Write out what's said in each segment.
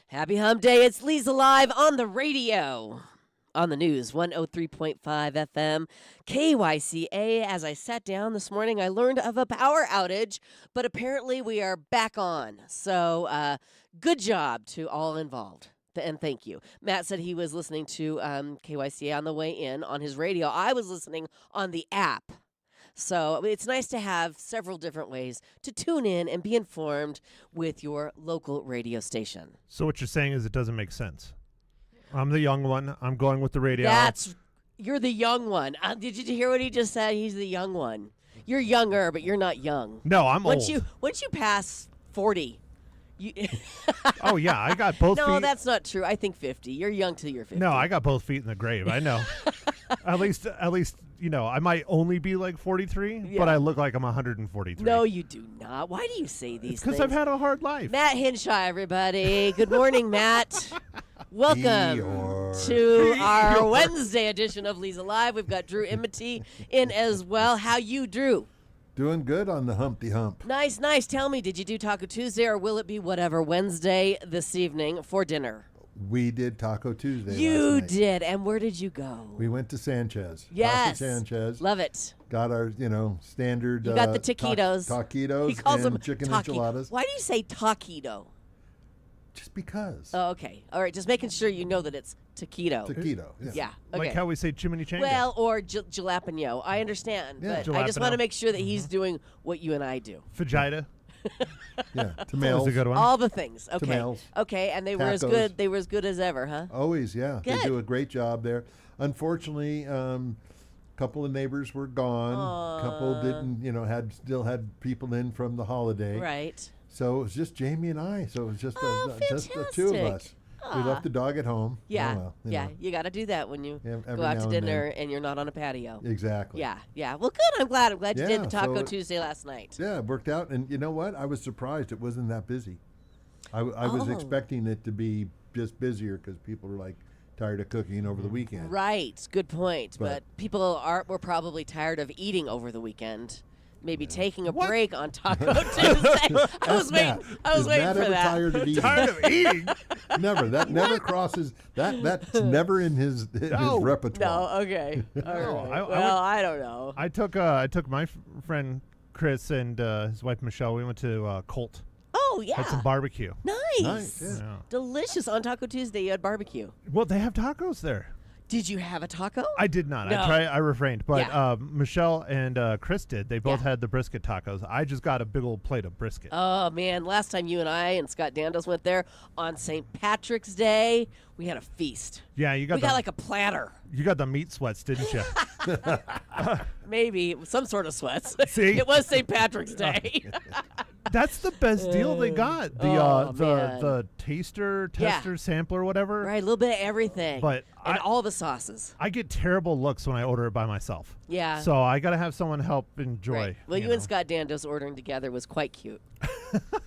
Happy Hump Day. It's Leza live on the radio. On the news, 103.5 FM, KYCA. As I sat down this morning, I learned of a power outage, but apparently we are back on. So good job to all involved. And thank you. Matt said he was listening to KYCA on the way in on his radio. I was listening on the app. So it's nice to have several different ways to tune in and be informed with your local radio station. So what you're saying is it doesn't make sense. I'm the young one. I'm going with the radio. You're the young one. Did you hear what he just said? He's the young one. You're younger, but you're not young. No, I'm old. Once you pass 40, oh yeah, I got both feet. No, that's not true. I think 50. You're young till you're 50. No, I got both feet in the grave. I know. at least, I might only be like 43, but I look like I'm 143. No, you do not. Why do you say these things? Because I've had a hard life. Matt Hinshaw, everybody. Good morning, Matt. Welcome to our Wednesday edition of Leza Live. We've got Drew Imity in as well. How you, Drew? Doing good on the Humpty Hump. Nice. Tell me, did you do Taco Tuesday or will it be whatever Wednesday this evening for dinner? We did Taco Tuesday You last night. did. And where did you go? We went to Sanchez. Yes. Casa Sanchez. Love it. Got our, standard. You got the taquitos. Taquitos He calls and them chicken enchiladas. Why do you say taquito? Just because. Oh, okay. All right. Just making sure you know that it's taquito. Taquito. Yeah. Okay. Like how we say chimichanga. Well, or jalapeno. I understand, Yeah, but I just want to jalapeno. make sure that he's doing what you and I do. Fajita. Yeah. That Tamales. was a good one. All the things. Okay. Tamales. Okay, and they were as Tacos. good. They were as good as ever, huh? Always, yeah. Good. They do a great job there. Unfortunately, couple of neighbors were gone. Couple didn't, still had people in from the holiday. Right. So it was just Jamie and I. So it was just just the two of fantastic. us. We left the dog at home. Yeah. Oh, well, yeah. You got to do that when you Every go out now to and dinner then. and you're not on a patio. Exactly. Yeah. Well, good. I'm glad. You did Yeah, the Taco so- Tuesday last night. Yeah, it worked out. And you know what? I was surprised it wasn't that busy. I was Oh. expecting it to be just busier because people were tired of cooking over the weekend. Right. Good point. But But- people were probably tired of eating over the weekend. Maybe taking a What? break on Taco Tuesday. I was waiting Is for Matt ever that. tired of eating? Tired of eating. Never. That never crosses. That's never in his No. No, repertoire. okay. All right. I Well, I don't know. I took my friend Chris and his wife Michelle. We went to Colt. Oh, yeah. Had some barbecue. Nice. Nice, yeah. Yeah. Delicious. On Taco Tuesday, you had barbecue. Well, they have tacos there. Did you have a taco? I did not. No. I refrained. But Yeah. Michelle and Chris did. They both Yeah. had the brisket tacos. I just got a big old plate of brisket. Oh, man. Last time you and I and Scott Dandos went there on St. Patrick's Day, we had a feast. Yeah, you got We got like a platter. you got the meat sweats, didn't you? Maybe some sort of sweats. See? It was St. Patrick's Day. That's the best deal they got. The Oh, man. the taster, tester, sampler, whatever. Right, a little bit of everything. But and all the sauces. I get terrible looks when I order it by myself. Yeah. So I got to have someone help enjoy. Right. Well, you and Scott Dandos ordering together was quite cute.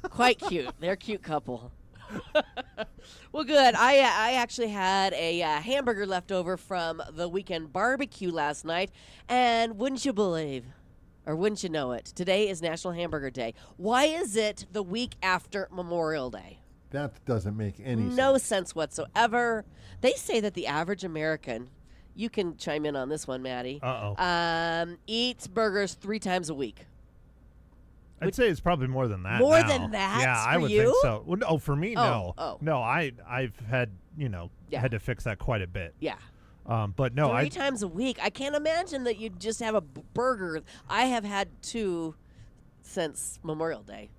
Quite cute. They're a cute couple. Well, good. I actually had a hamburger left over from the weekend barbecue last night, and wouldn't you believe, or wouldn't you know it, today is National Hamburger Day. Why is it the week after Memorial Day? That doesn't make any No sense. sense whatsoever. They say that the average American, you can chime in on this one, Maddie, eats burgers 3 times a week. I'd say it's probably more than that. More now. than that Yeah, I for would you? think so. Well, no, for me, no. oh. No, I've had Yeah. had to fix that quite a bit. Yeah. But no, 3 times a week. I can't imagine that you'd just have a burger. I have had 2 since Memorial Day.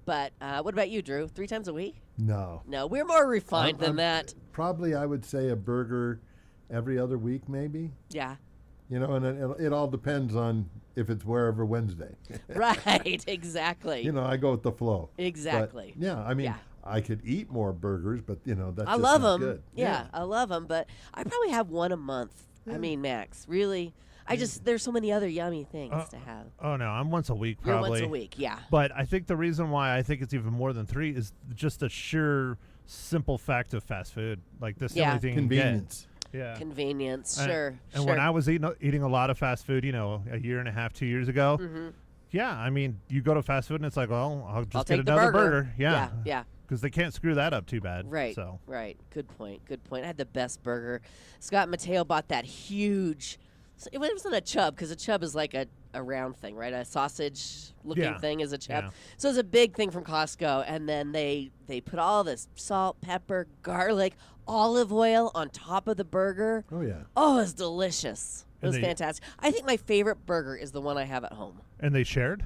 But what about you, Drew? 3 times a week? No. No, we're more refined than that. Probably I would say a burger every other week, maybe. Yeah. And it all depends on if it's wherever Wednesday. Right, exactly. I go with the flow. Exactly. But, yeah, I mean, Yeah. I could eat more burgers, but that's I just love not them. good. Yeah, I love them, but I probably have 1 a month. I mean, max. Really. There's so many other yummy things to have. Oh no, I'm once a week You're probably. once a week, yeah. But I think the reason why I think it's even more than 3 is just the sheer simple fact of fast food. Like this is the Yeah. only thing you can get. Convenience. Yeah. Convenience, And- sure. And when I was eating a lot of fast food, a year and a half, 2 years ago, yeah, I mean, you go to fast food and it's like, well, I'll just I'll get take the another burger. burger. Yeah. Yeah. because they can't screw that up too bad. Right. So Right. Good point. Good point. I had the best burger. Scott Mateo bought that huge. It wasn't a chub because a chub is like a round thing, right? A sausage-looking Yeah. thing is a chub. Yeah. So it's a big thing from Costco, and then they put all this salt, pepper, garlic, olive oil on top of the burger. Oh yeah. Oh, it's delicious. It And was they- fantastic. I think my favorite burger is the one I have at home. and they shared,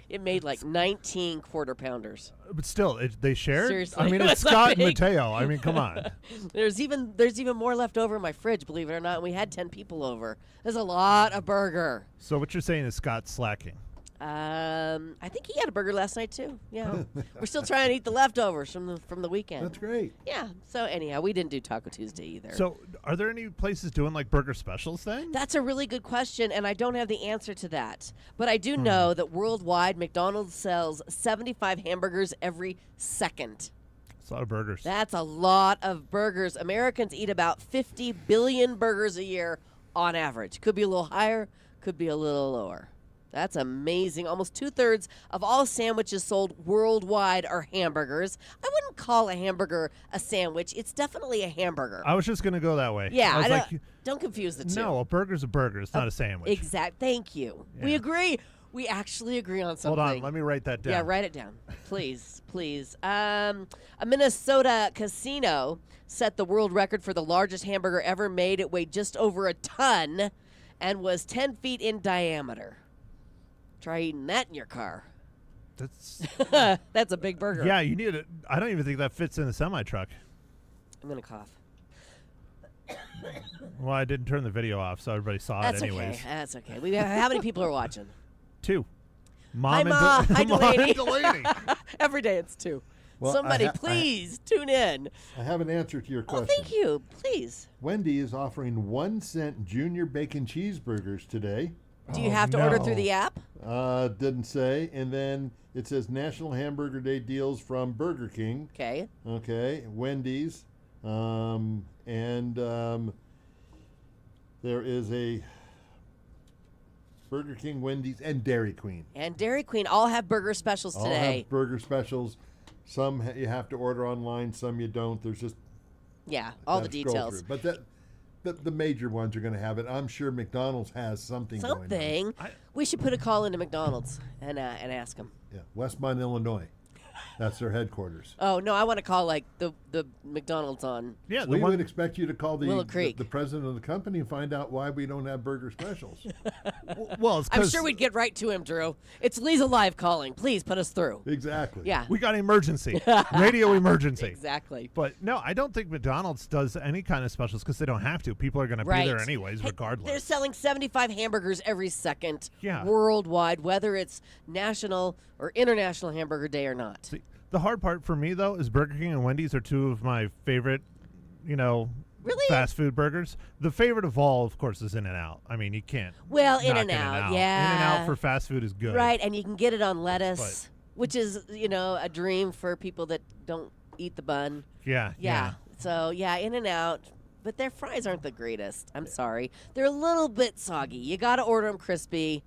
It made like 19 quarter pounders. but still they shared. Seriously, I mean, it it's was Scott and big. Mateo. I mean, come on. There's even more left over in my fridge, believe it or not. And we had 10 people over. There's a lot of burger. So what you're saying is Scott's slacking. I think he had a burger last night too. Yeah, we're still trying to eat the leftovers from the weekend. That's great. Yeah. So anyhow, we didn't do Taco Tuesday either. So are there any places doing like burger specials then? That's a really good question, and I don't have the answer to that. But I do know that worldwide, McDonald's sells 75 hamburgers every second. It's a lot of burgers. That's a lot of burgers. Americans eat about 50 billion burgers a year on average. Could be a little higher, could be a little lower. That's amazing. Almost 2/3 of all sandwiches sold worldwide are hamburgers. I wouldn't call a hamburger a sandwich. It's definitely a hamburger. I was just gonna go that way. Yeah, I was don't, like, don't confuse the two. no, a burger's a burger. It's not a sandwich. Exact. Thank you. We Yeah. agree. We actually agree on something. Hold on, let me write that down. Yeah, write it down, please, please. A Minnesota casino set the world record for the largest hamburger ever made. It weighed just over a ton and was 10 feet in diameter. Try eating that in your car. That's That's a big burger. yeah. You need it. I don't even think that fits in a semi truck. I'm gonna cough. Well, I didn't turn the video off, so everybody saw That's it anyways. okay. That's okay. We have, how many people are watching? 2. Hi, Mom Ma. and Hi, Mom and Delaney. Delaney. Every day it's 2. Well, Somebody, I please tune in. I have an answer to your Oh, question. thank you. Please. Wendy is offering 1-cent junior bacon cheeseburgers today. Do you Oh, have to order no. through the app? Didn't say. And then it says National Hamburger Day deals from Burger King. Okay. Okay, Wendy's, there is a Burger King, Wendy's, and Dairy Queen. And Dairy Queen all have burger specials All today. have burger specials. Some you have to order online, some you don't. There's just Yeah, all the gotta scroll details. through. But the major ones are going to have it. I'm sure McDonald's has something going on. Something. We should put a call into McDonald's and ask them. Yeah, Westmont, Illinois. That's their headquarters. Oh no, I want to call like the McDonald's on. Yeah, the We one. would expect you to call Willow Creek. the president of the company and find out why we don't have burger specials. Well, it's I'm 'cause sure we'd get right to him, Drew. It's Leza Live calling. Please put us through. Exactly. Yeah, we got an emergency, radio emergency. exactly. But no, I don't think McDonald's does any kind of specials because they don't have to. People are going to Right. be there anyways, Hey, regardless. They're selling 75 hamburgers every second Yeah. worldwide, whether it's national or international hamburger day or not. See, the hard part for me though is Burger King and Wendy's are 2 of my favorite, Really? fast food burgers. The favorite of all, of course, is In-N-Out. I mean, you can't. Well, knock In-N-Out, yeah. In-N-Out for fast food is good. Right, and you can get it on lettuce, which is, a dream for people that don't eat the bun. Yeah. Yeah. So, yeah, In-N-Out. But their fries aren't the greatest. I'm sorry. They're a little bit soggy. You got to order them crispy,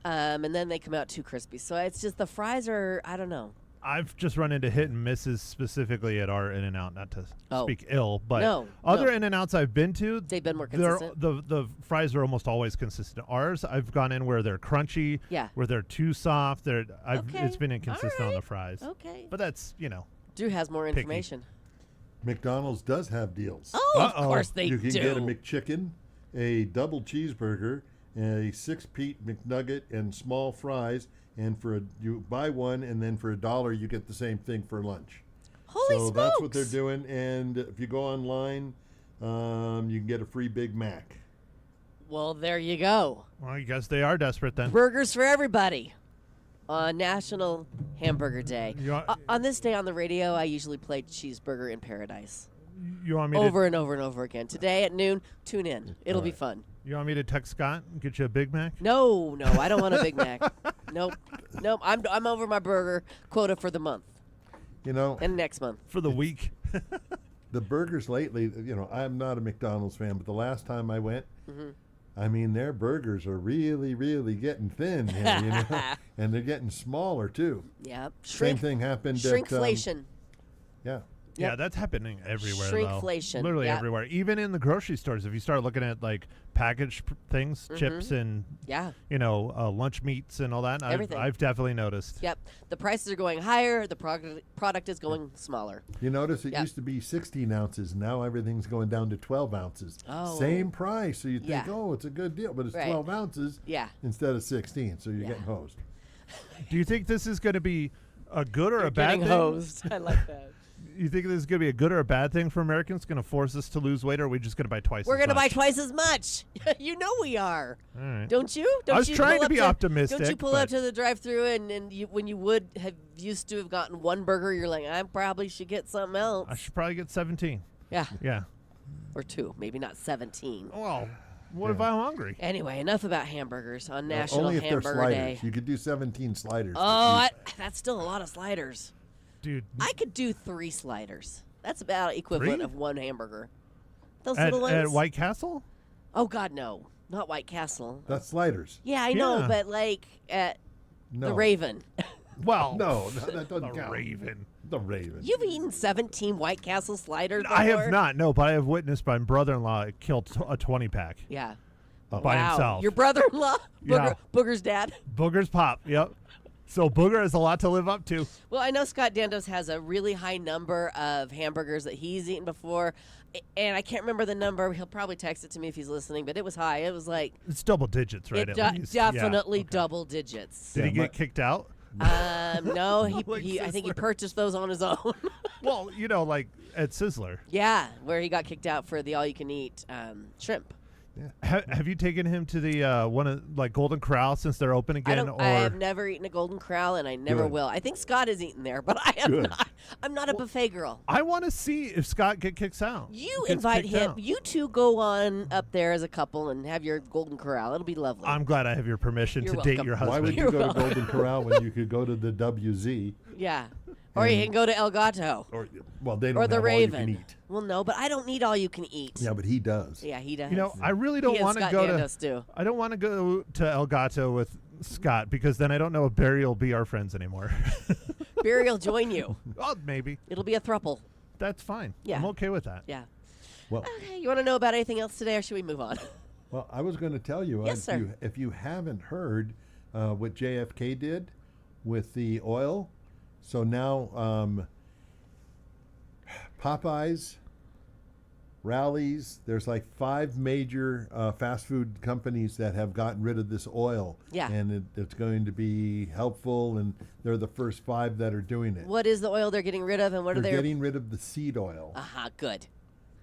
and then they come out too crispy. So it's just the fries are, I don't know. I've just run into hit and misses specifically at our In-N-Out, not to Oh. speak ill, but No, other no. In-N-Outs I've been to, They've been more they're- consistent. the fries are almost always consistent. Ours, I've gone in where they're crunchy, Yeah. where they're too soft. Okay. It's been inconsistent on All the right. fries. Okay. But that's, Drew has more picky. information. McDonald's does have deals. Oh, of Uh-oh. course they you can do. get a McChicken, a double cheeseburger, a 6-piece McNugget, and small fries. And you buy one, and then for $1 you get the same thing for lunch. Holy so smokes. that's what they're doing. And if you go online, you can get a free Big Mac. Well, there you go. Well, I guess they are desperate then. Burgers for everybody on National Hamburger Day. You want- On this day on the radio, I usually play Cheeseburger in Paradise You want me over and over and over again. Today at noon, tune in. It'll be fun. You want me to text Scott and get you a Big Mac? No, I don't want a Big Mac. Nope. I'm over my burger quota for the month You know, and next month. For the week. the burgers lately, I'm not a McDonald's fan, but the last time I went, I mean, their burgers are really, really getting thin here, you know, and they're getting smaller too. Yep. Same thing happened Shrinkflation. yeah. Yeah, Yep. that's happening everywhere. Shrinkflation. Though. Literally Yep. everywhere. Even in the grocery stores, if you start looking at like packaged things, chips, and Yeah. lunch meats and all that, Everything. I've definitely noticed. Yep. The prices are going higher. The product is going smaller. You notice it Yep. used to be 16 ounces. Now everything's going down to 12 ounces. Oh. Same price. So you think, Yeah. oh, it's a good deal, but it's Right. 12 ounces Yeah. instead of 16. So you're Yeah. getting hosed. Do you think this is going to be a good or a bad Getting thing? hosed. I like that. You think this is going to be a good or a bad thing for Americans? Going to force us to lose weight, or are we just going to buy twice? We're going to buy twice as much. You know we are. All right. Don't you? Don't I was you trying pull to up be optimistic. Don't you pull up but to the drive-through and you, when you would have used to have gotten one burger, you're like, I probably should get something else. I should probably get 17. Yeah, Yeah. or two, maybe not 17. Well, what if I'm hungry? Anyway, enough about hamburgers on National Only if they're Hamburger sliders. Day. You could do 17 sliders. Oh, that's still a lot of sliders. Dude, I could do 3 sliders. That's about equivalent 3? of one hamburger. Those at, little ones. at White Castle? Oh God, no, not White Castle. That's sliders. Yeah, I know, Yeah. but like at No. the Raven. Well, No, that doesn't the count. Raven. The Raven. You've eaten 17 White Castle sliders before? I have not, no, but I have witnessed my brother-in-law kill a 20-pack Yeah. Oh. by Wow. himself. Your brother-in-law, Yeah. Booger's dad. Boogers pop, yep. So Booger has a lot to live up to. Well, I know Scott Dandos has a really high number of hamburgers that he's eaten before, and I can't remember the number. He'll probably text it to me if he's listening, but it was high. It was like It's double digits, right? it at least. definitely Yeah. Okay. double digits. Did he Yeah, get kicked out? No, Like I think he Sizzler. purchased those on his own. Well, like at Sizzler. Yeah, where he got kicked out for the all-you-can-eat shrimp. Have you taken him to the one of like Golden Corral since they're open again? I have never eaten a Golden Corral, and I never Good. will. I think Scott has eaten there, but I am Good. not. I'm not a buffet girl. I want to see if Scott kicks out. You Gets invite kicked him. out. You two go on up there as a couple and have your Golden Corral. It'll be lovely. I'm glad I have your permission You're to date welcome. your Why would husband. you You're go to welcome. Golden Corral when you could go to the WZ? Yeah. Or you can go to El Gato. Or well, they don't Or the have all you can Raven. eat. Well, no, but I don't need all you can eat. Yeah, but he does. Yeah, he does. I really He don't and want to Scott go to. Dandos do. I don't want to go to El Gato with Scott because then I don't know if Barry will be our friends anymore. Barry will join you. Oh, maybe It'll be a thruple. that's fine. Yeah. I'm okay with that. Yeah. Well, Okay, you want to know about anything else today, or should we move on? well, I was going to tell you, Yes, sir. if you haven't heard what JFK did with the oil, so now Popeyes, Rallies, there's like 5 major fast food companies that have gotten rid of this oil. Yeah. And it's going to be helpful, and they're the first 5 that are doing it. What is the oil they're getting rid of, and what are They're they? getting rid of the seed oil. Aha, good.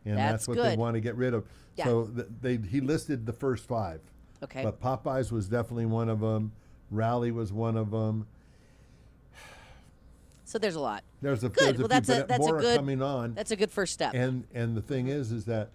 And That's that's what they good. want to get rid of. Yeah. So he listed the first 5. Okay. But Popeyes was definitely one of them. Rally was one of them. So there's a lot. There's a, Good. there's Well, a that's few, a but that's a more good. are coming on. That's a good first step. And the thing is that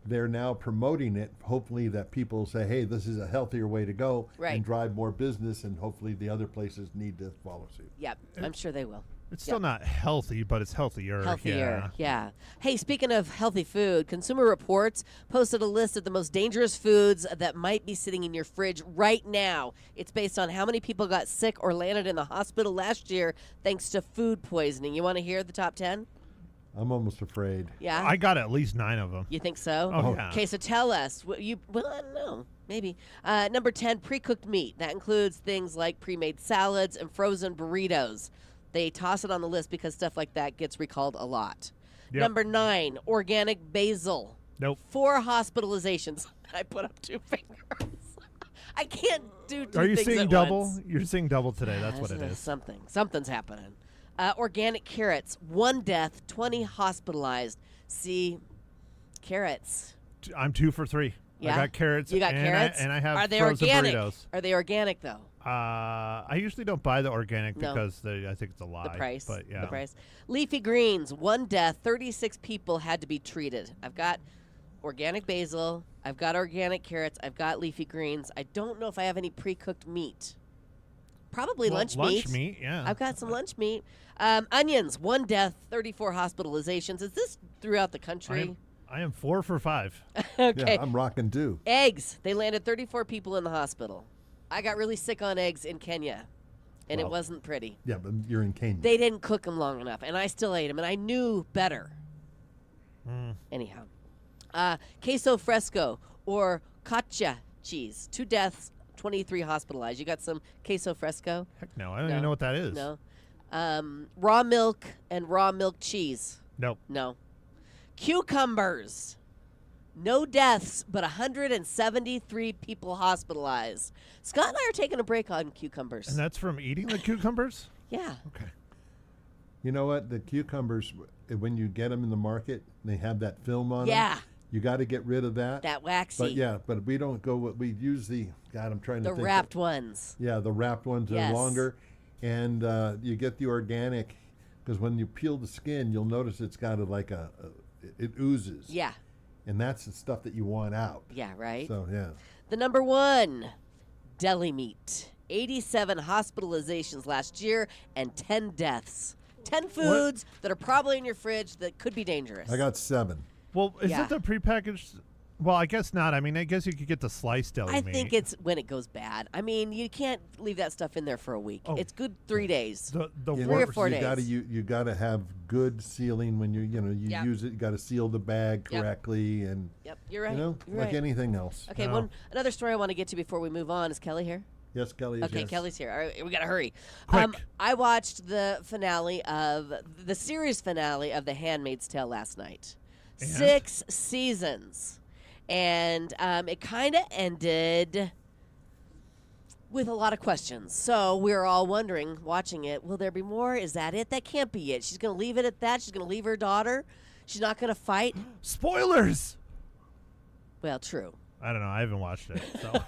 they're now promoting it. Hopefully that people say, hey, this is a healthier way to go Right. and drive more business, and hopefully the other places need to follow suit. Yep, I'm sure they will. It's still not healthy, but it's healthier. Healthier, yeah. Hey, speaking of healthy food, Consumer Reports posted a list of the most dangerous foods that might be sitting in your fridge right now. It's based on how many people got sick or landed in the hospital last year thanks to food poisoning. You want to hear the top 10? I'm almost afraid. Yeah? I got at least 9 of them. You think so? Oh, yeah. Okay, so tell us. Well, I don't know. Maybe. Number 10, pre-cooked meat. That includes things like pre-made salads and frozen burritos. They toss it on the list because stuff like that gets recalled a lot. Yep. Number 9, organic basil. Nope. 4 hospitalizations. I put up 2 fingers. I can't do 2 Are you things seeing at double? once. You're seeing double today. That's what it This is. Something's happening. Organic carrots. 1 death, 20 hospitalized. See, carrots. I'm 2 for 3. Yeah? I got carrots. You got and carrots? I have Are they frozen organic? burritos. Are they organic though? I usually don't buy the organic No. because I think it's a lie. The price. But yeah. The price. Leafy greens. 1 death. 36 people had to be treated. I've got organic basil. I've got organic carrots. I've got leafy greens. I don't know if I have any pre-cooked meat. Probably Well, lunch lunch meat, yeah. I've got some lunch meat. Onions. 1 death. 34 hospitalizations. Is this throughout the country? I am 4 for 5. Okay. Yeah, I'm rocking too. Eggs. They landed 34 people in the hospital. I got really sick on eggs in Kenya, and it Well, wasn't pretty. Yeah, but you're in Kenya. They didn't cook them long enough, and I still ate them, and I knew better. Anyhow. Queso fresco or cacha cheese. 2 deaths, 23 hospitalized. You got some queso fresco? Heck no, I don't No. even know what that is. No. Raw milk and raw milk cheese. Nope. No. Cucumbers. No deaths, but 173 people hospitalized. Scott and I are taking a break on cucumbers. And that's from eating the cucumbers? Yeah. Okay. You know what? The cucumbers, when you get them in the market, they have that film on them. Yeah. You got to get rid of that. That waxy. But yeah, but we don't go. We use the. God, I'm trying to the think. wrapped ones. Yeah, the wrapped ones Yes. are longer, and you get the organic, because when you peel the skin, you'll notice it's got it oozes. Yeah. And that's the stuff that you want out. Yeah, right? So yeah. The number one, deli meat. 87 hospitalizations last year and 10 deaths. 10 foods that are probably in your fridge that could be dangerous. I got 7. Well, is Yeah. it the prepackaged? Well, I guess not. I mean, I guess you could get the sliced deli I meat. think it's when it goes bad. I mean, you can't leave that stuff in there for a week. Oh. It's good 3 days. the You 3 or know, 4 you Gotta, days. you got to have good sealing when you Yep. use it. You got to seal the bag Yep. correctly, and Yep, you're right. you know, You're like right. anything else. Okay, No. another story I want to get to before we move on. Is Kelly here? Yes, Kelly. Okay, yes. Kelly's here. All right, we got to hurry. Quick. I watched the series finale of The Handmaid's Tale last night. And? 6 seasons. And it kind of ended with a lot of questions. So we're all wondering, watching it, will there be more? Is that it? That can't be it. She's going to leave it at that. She's going to leave her daughter. She's not going to fight. Spoilers. Well, true. I don't know. I haven't watched it. So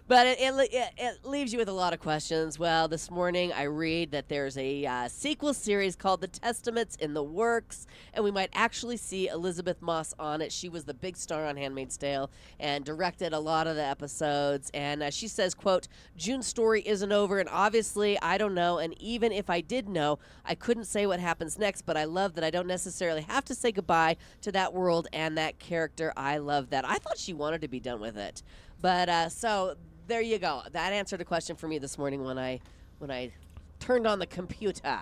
But it leaves you with a lot of questions. Well, this morning I read that there's a sequel series called The Testaments in the works, and we might actually see Elizabeth Moss on it. She was the big star on Handmaid's Tale and directed a lot of the episodes. And she says, quote, June's story isn't over, and obviously I don't know, and even if I did know, I couldn't say what happens next, but I love that I don't necessarily have to say goodbye to that world and that character. I love that. I thought she wanted to be done with it. But so there you go. That answered a question for me this morning when I turned on the computer.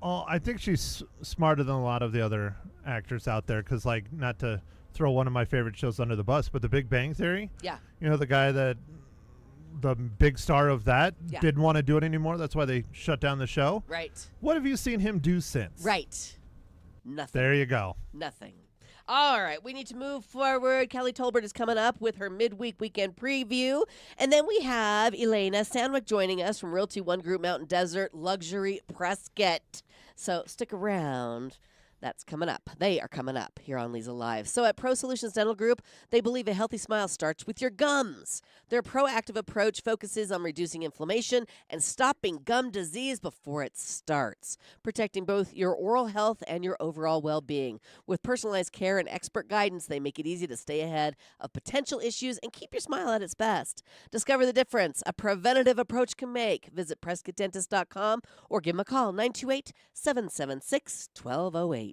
well, I think she's smarter than a lot of the other actors out there. Because, like, not to throw one of my favorite shows under the bus, but The Big Bang Theory. Yeah. You know, the guy that the big star of that Yeah. didn't want to do it anymore. That's why they shut down the show. Right. What have you seen him do since? Right. Nothing. There you go. Nothing. All right, we need to move forward. Kelly Tolbert is coming up with her midweek weekend preview. And then we have Elena Sandwick joining us from Realty One Group Mountain Desert Luxury Prescott. So stick around. That's coming up. They are coming up here on Leza Live. So at Pro Solutions Dental Group, they believe a healthy smile starts with your gums. Their proactive approach focuses on reducing inflammation and stopping gum disease before it starts, protecting both your oral health and your overall well-being. With personalized care and expert guidance, they make it easy to stay ahead of potential issues and keep your smile at its best. Discover the difference a preventative approach can make. Visit PrescottDentist.com or give them a call, 928-776-1208.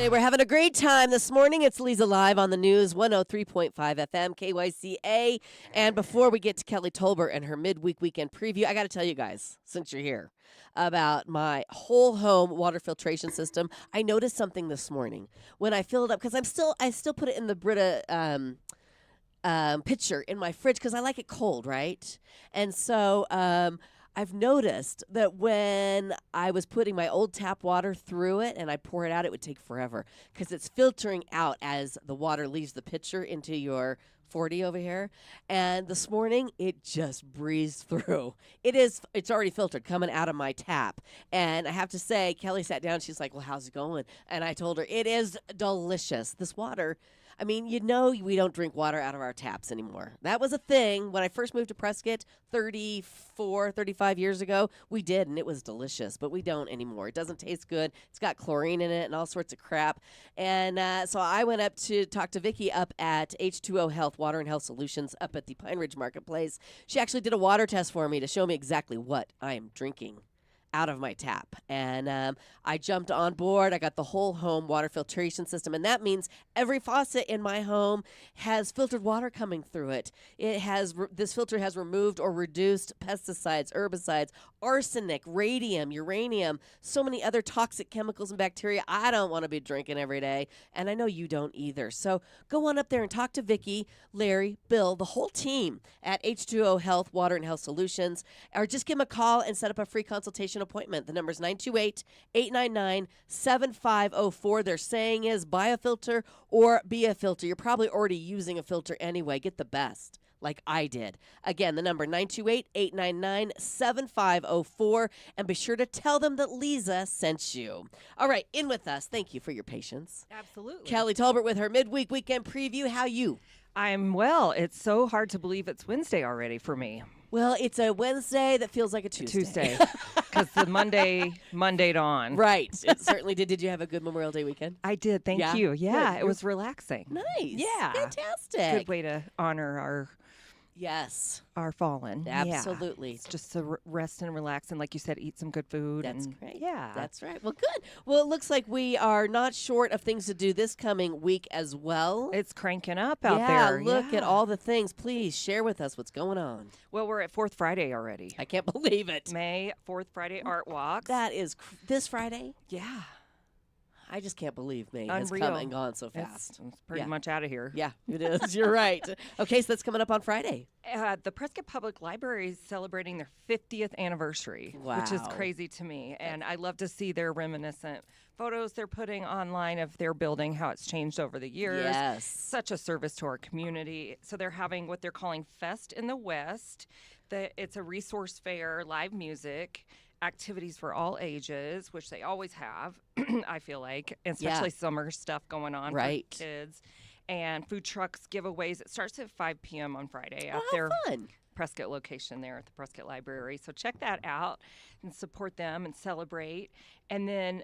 Hey, we're having a great time this morning. It's Leza Live on the news, 103.5 FM, KYCA. And before we get to Kelly Tolbert and her midweek weekend preview, I got to tell you guys, since you're here, about my whole home water filtration system. I noticed something this morning when I filled up, because I still put it in the Brita pitcher in my fridge because I like it cold, right? And so I've noticed that when I was putting my old tap water through it and I pour it out, it would take forever because it's filtering out as the water leaves the pitcher into your 40 over here. And this morning, it just breezed through. It's already filtered coming out of my tap. And I have to say, Kelly sat down. She's like, well, how's it going? And I told her, it is delicious. This water, I mean, we don't drink water out of our taps anymore. That was a thing when I first moved to Prescott 35 years ago. We did, and it was delicious, but we don't anymore. It doesn't taste good. It's got chlorine in it and all sorts of crap. And so I went up to talk to Vicki up at H2O Health, Water and Health Solutions up at the Pine Ridge Marketplace. She actually did a water test for me to show me exactly what I am drinking out of my tap. And I jumped on board. I got the whole home water filtration system, and that means every faucet in my home has filtered water coming through it. This filter has removed or reduced pesticides, herbicides, arsenic, radium, uranium, so many other toxic chemicals and bacteria I don't want to be drinking every day, and I know you don't either. So go on up there and talk to Vicki, Larry, Bill, the whole team at H2O Health, Water and Health Solutions, or just give them a call and set up a free consultation appointment. The number is 928-899-7504. Their saying is buy a filter or be a filter. You're probably already using a filter anyway. Get the best, like I did. Again, the number 928-899-7504. And be sure to tell them that Leza sent you. All right, in with us. Thank you for your patience. Absolutely. Kelly Tolbert with her midweek weekend preview. How you? I'm well. It's so hard to believe it's Wednesday already for me. Well, it's a Wednesday that feels like a Tuesday. Because the Monday'd on. Right. It certainly did. Did you have a good Memorial Day weekend? I did. Thank Yeah? you. Yeah, Good. it was relaxing. Nice. Yeah. Fantastic. Good way to honor Yes. our fallen. Absolutely. Yeah. It's just to rest and relax and, like you said, eat some good food. That's and great. Yeah. That's right. Well, good. Well, it looks like we are not short of things to do this coming week as well. It's cranking up out yeah, there. Look at all the things. Please share with us what's going on. Well, we're at 4th Friday already. I can't believe it. May 4th Friday Art Walks. That is this Friday. Yeah. I just can't believe May has Unreal. come and gone so fast. It's pretty Yeah. much out of here. Yeah, it is. You're right. Okay, so that's coming up on Friday. The Prescott Public Library is celebrating their 50th anniversary, which is Wow. crazy to me. And I love to see their reminiscent photos they're putting online of their building, how it's changed over the years. Yes. Such a service to our community. So they're having what they're calling Fest in the West. It's a resource fair, live music, activities for all ages, which they always have, I feel like, and especially summer stuff going on Right. for kids. And food trucks, giveaways. It starts at 5 p.m. on Friday at Oh, their how fun. Prescott location there at the Prescott Library. So check that out and support them and celebrate. And then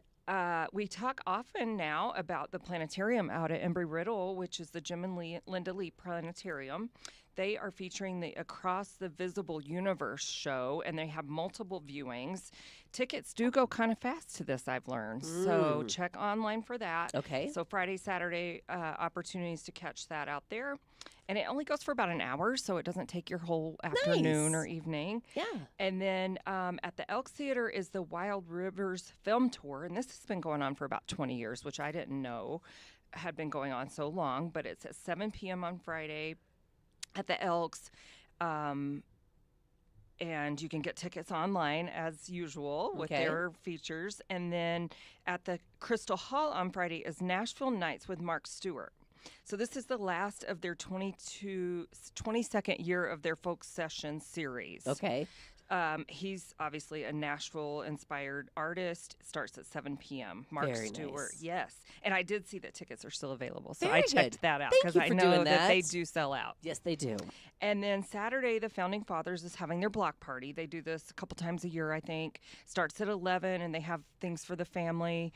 we talk often now about the planetarium out at Embry-Riddle, which is the Jim and Linda Lee Planetarium. They are featuring the Across the Visible Universe show, and they have multiple viewings. Tickets do go kind of fast to this, I've learned. So check online for that. Okay. So Friday, Saturday, opportunities to catch that out there. And it only goes for about an hour, so it doesn't take your whole afternoon or evening. Yeah. And then at the Elks Theater is the Wild Rivers Film Tour, and this has been going on for about 20 years, which I didn't know had been going on so long. But it's at 7 p.m. on Friday at the Elks. And you can get tickets online as usual with their features. And then at the Crystal Hall on Friday is Nashville Nights with Mark Stewart. So this is the last of their 22nd year of their folk session series. Okay. He's obviously a Nashville-inspired artist. It starts at 7 p.m. Mark Very Stewart, nice. yes. And I did see that tickets are still available, so Very I checked good. that out Thank because you I for know doing that they that. do sell out. Yes, they do. And then Saturday, the Founding Fathers is having their block party. They do this a couple times a year, I think. Starts at 11, and they have things for the family,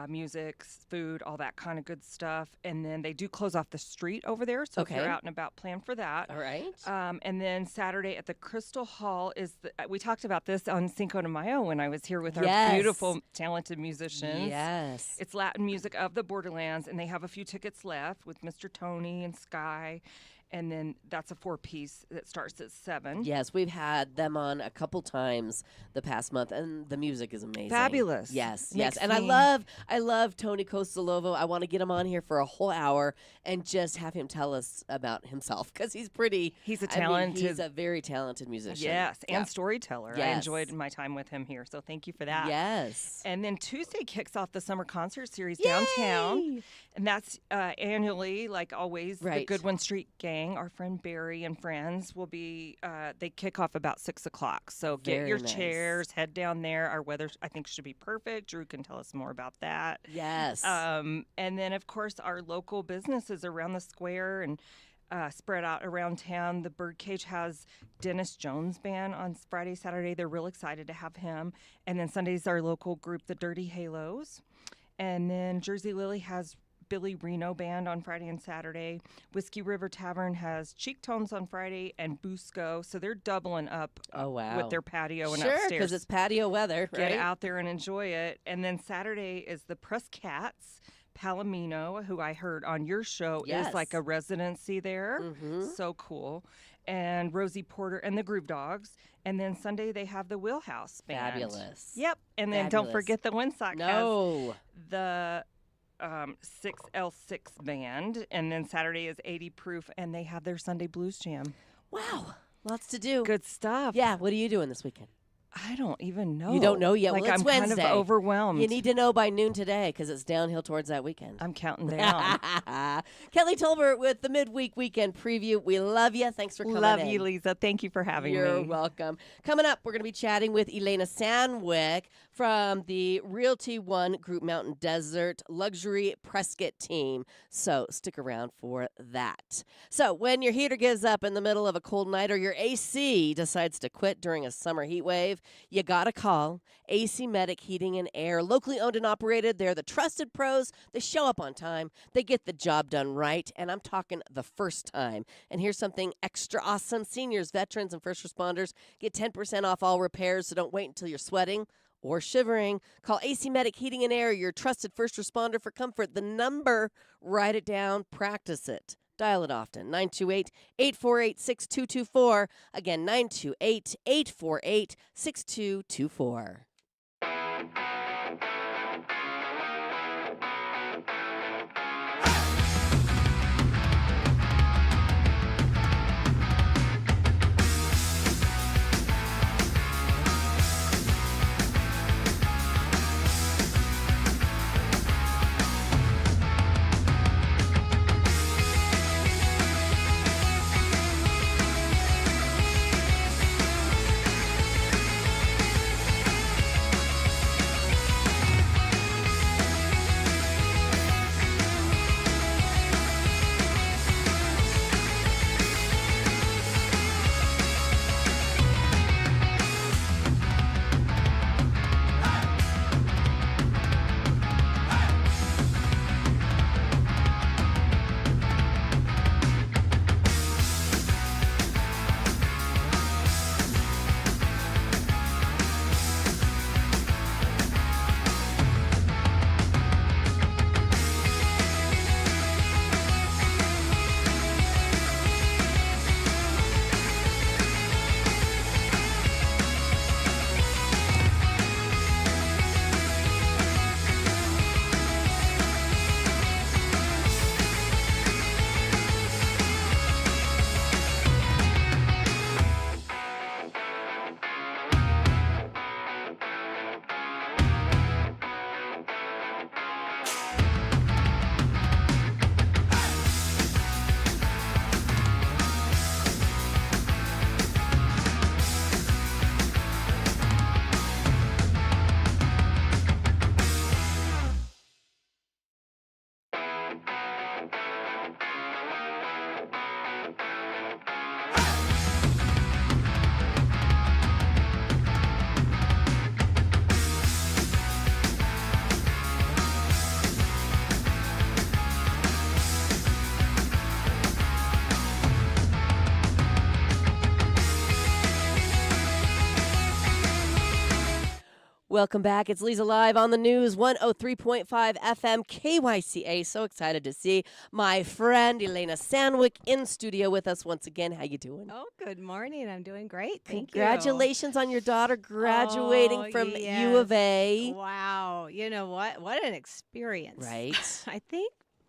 music, food, all that kind of good stuff. And then they do close off the street over there, so if you're Okay. out and about, plan for that. All right. And then Saturday at the Crystal Hall we talked about this on Cinco de Mayo when I was here with our Yes. beautiful, talented musicians. Yes. It's Latin music of the Borderlands, and they have a few tickets left with Mr. Tony and Sky. And then that's a 4-piece that starts at 7. Yes, we've had them on a couple times the past month, and the music is amazing. Fabulous. Yes, Makes yes, and I me- love Tony Costolovo. I want to get him on here for a whole hour and just have him tell us about himself because he's pretty. He's a I mean, talented. he's a very talented musician. Yes, and Yeah. storyteller. I Yes. enjoyed my time with him here, so thank you for that. Yes. And then Tuesday kicks off the summer concert series downtown. Yay! And that's annually, like always, the Right. Goodwin Street Gang, our friend Barry and friends, will be, they kick off about 6 o'clock. So get Very your nice. chairs, head down there. Our weather, I think, should be perfect. Drew can tell us more about that. Yes. And then, of course, our local businesses around the square and spread out around town. The Birdcage has Dennis Jones Band on Friday, Saturday. They're real excited to have him. And then Sunday's our local group, the Dirty Halos. And then Jersey Lily has Billy Reno Band on Friday and Saturday. Whiskey River Tavern has Cheek Tones on Friday and Busco. So they're doubling up Oh, wow. with their patio and sure, upstairs. because it's patio weather, Get right? out there and enjoy it. And then Saturday is the Press Cats. Palomino, who I heard on your show, Yes. is like a residency there. Mhm. So cool. And Rosie Porter and the Groove Dogs. And then Sunday they have the Wheelhouse Band. Fabulous. Yep. And then don't Fabulous. forget the Windsock has No. the 6L6 Band. And then Saturday is 80 Proof, and they have their Sunday Blues Jam. Wow. Lots to do. Good stuff. Yeah. What are you doing this weekend? I don't even know. You don't know yet? Like, Well, it's I'm Wednesday. kind of overwhelmed. You need to know by noon today because it's downhill towards that weekend. I'm counting down. Kelly Tolbert with the midweek weekend preview. We love you. Thanks for coming Love in. you, Leza. Thank you for having You're me. welcome. Coming up, we're going to be chatting with Elena Sandwick from the Realty One Group Mountain Desert Luxury Prescott team. So stick around for that. So when your heater gives up in the middle of a cold night or your AC decides to quit during a summer heat wave, you got to call AC Medic Heating and Air. Locally owned and operated. They're the trusted pros. They show up on time. They get the job done right. And I'm talking the first time. And here's something extra awesome. Seniors, veterans, and first responders get 10% off all repairs. So don't wait until you're sweating or shivering. Call AC Medic Heating and Air, your trusted first responder for comfort. The number, write it down, practice it. Dial it often. 928-848-6224. Again, 928-848-6224. Welcome back. It's Leza Live on the news, 103.5 FM KYCA. So excited to see my friend Elena Sandwick in studio with us once again. How you doing? Oh, good morning. I'm doing great. Thank Congratulations on your daughter graduating from U of A. Wow. You know what? What an experience. Right.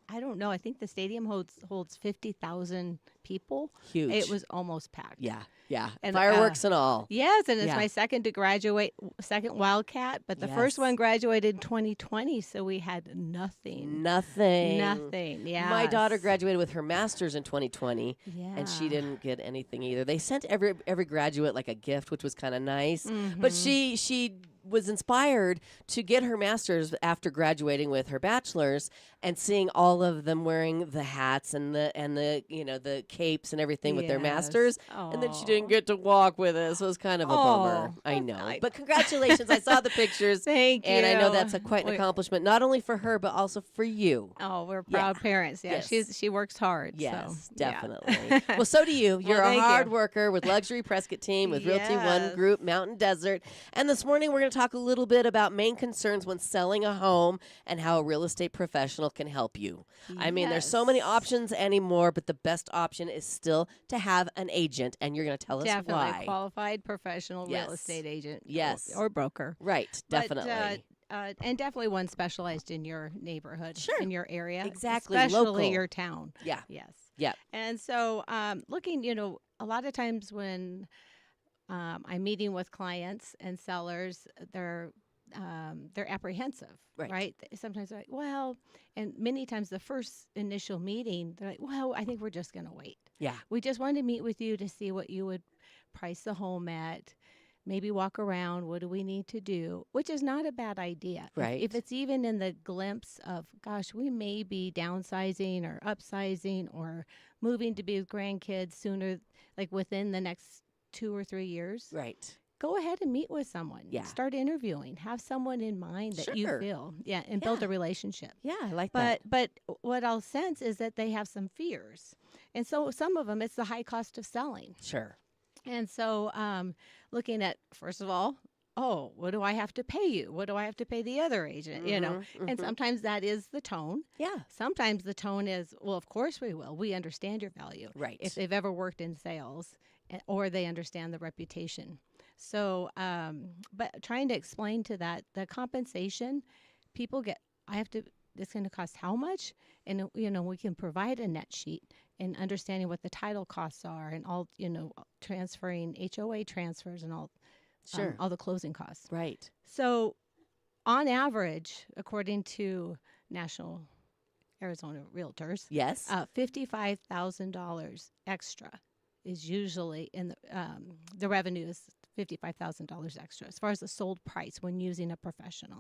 I don't know. I think the stadium holds 50,000 people. Huge. It was almost packed. Yeah. And, Fireworks and all. Yes, and it's Yeah. my second to graduate, second Wildcat, but the first Yes. one graduated in 2020, so we had nothing. Nothing. Yeah. My daughter graduated with her master's in 2020, Yeah. and she didn't get anything either. They sent every graduate like a gift, which was kind of nice. But she was inspired to get her master's after graduating with her bachelor's, and seeing all of them wearing the hats and the the capes and everything with their masters, and then she didn't get to walk with us. So it was kind of a bummer. I know, but congratulations! I saw the pictures. Thank you. And I know that's quite an accomplishment, not only for her but also for you. Oh, we're proud parents. Yeah, Yes. she works hard. Yes, so, yeah. definitely. Well, so do you. You're a thank you. hard worker with Luxury Prescott Team, with Realty One Yes. Group, Mountain Desert. And this morning we're going to talk a little bit about main concerns when selling a home and how a real estate professional can help you. I mean, there's so many Yes. options anymore, but the best option is still to have an agent, and you're going to tell us Definitely why. qualified professional Yes. real estate agent. Yes. Or broker. Right, But, definitely. and definitely one specialized in your neighborhood, Sure. in your area, Exactly, especially local. your town. Yeah. Yes. Yep. And so, looking, a lot of times when I'm meeting with clients and sellers, they're apprehensive, Right. Sometimes they're like, well, and many times the first initial meeting, they're like, well, I think we're just going to wait. Yeah. We just wanted to meet with you to see what you would price the home at, maybe walk around. What do we need to do? Which is not a bad idea. Right. If it's even in the glimpse of, gosh, we may be downsizing or upsizing or moving to be with grandkids sooner, like within the next 2 or 3 years. Right. Go ahead and meet with someone. Yeah. Start interviewing. Have someone in mind that you Sure. feel. Yeah, and build Yeah. a relationship. Yeah, I like that. But what I'll sense is that they have some fears. And so some of them, it's the high cost of selling. Sure. And so looking at, first of all, what do I have to pay you? What do I have to pay the other agent? And sometimes that is the tone. Yeah. Sometimes the tone is, well, of course we will. We understand your value. Right. If they've ever worked in sales or they understand the reputation. So, but trying to explain to that, the compensation, people get, it's going to cost how much? And, we can provide a net sheet and understanding what the title costs are and all, transferring HOA transfers and all, Sure. all the closing costs. Right. So on average, according to National Arizona Realtors, Yes. $55,000 extra is usually in the revenue is $55,000 extra as far as the sold price when using a professional.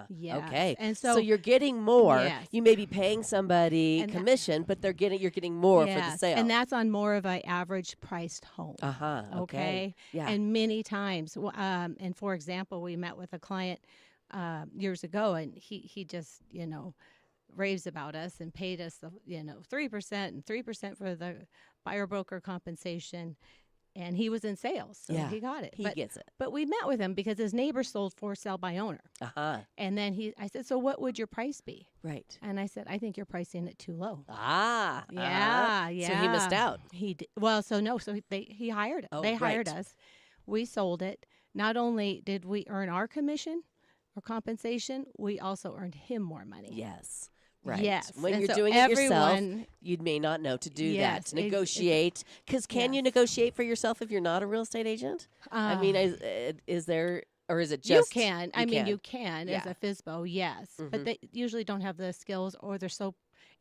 Yes. Okay. And so so, you're getting more. Yes. You may be paying somebody And that- commission, but you're getting more for the yes, sale. and that's on more of an average priced home. Okay. Yeah. And many times, and for example, we met with a client years ago, and he just raves about us and paid us the 3% and 3% for the buyer broker compensation, and he was in sales, so Yeah, he got it. he gets it. But we met with him because his neighbor sold for sale by owner, and then I said, so what would your price be? Right. And I said, I think you're pricing it too low. Yeah. Yeah. So he missed out. He did. Well, so no, so he hired it. Oh, They hired right. us. We sold it. Not only did we earn our commission or compensation, we also earned him more money. Yes. Right. Yes. When And you're so doing it yourself, everyone- you may not know to do Yes, that. To negotiate. Because can you yes. negotiate for yourself if you're not a real estate agent? I mean, is there, or is it just you can. You can as Yeah. a FISBO, yes, but they usually don't have the skills, or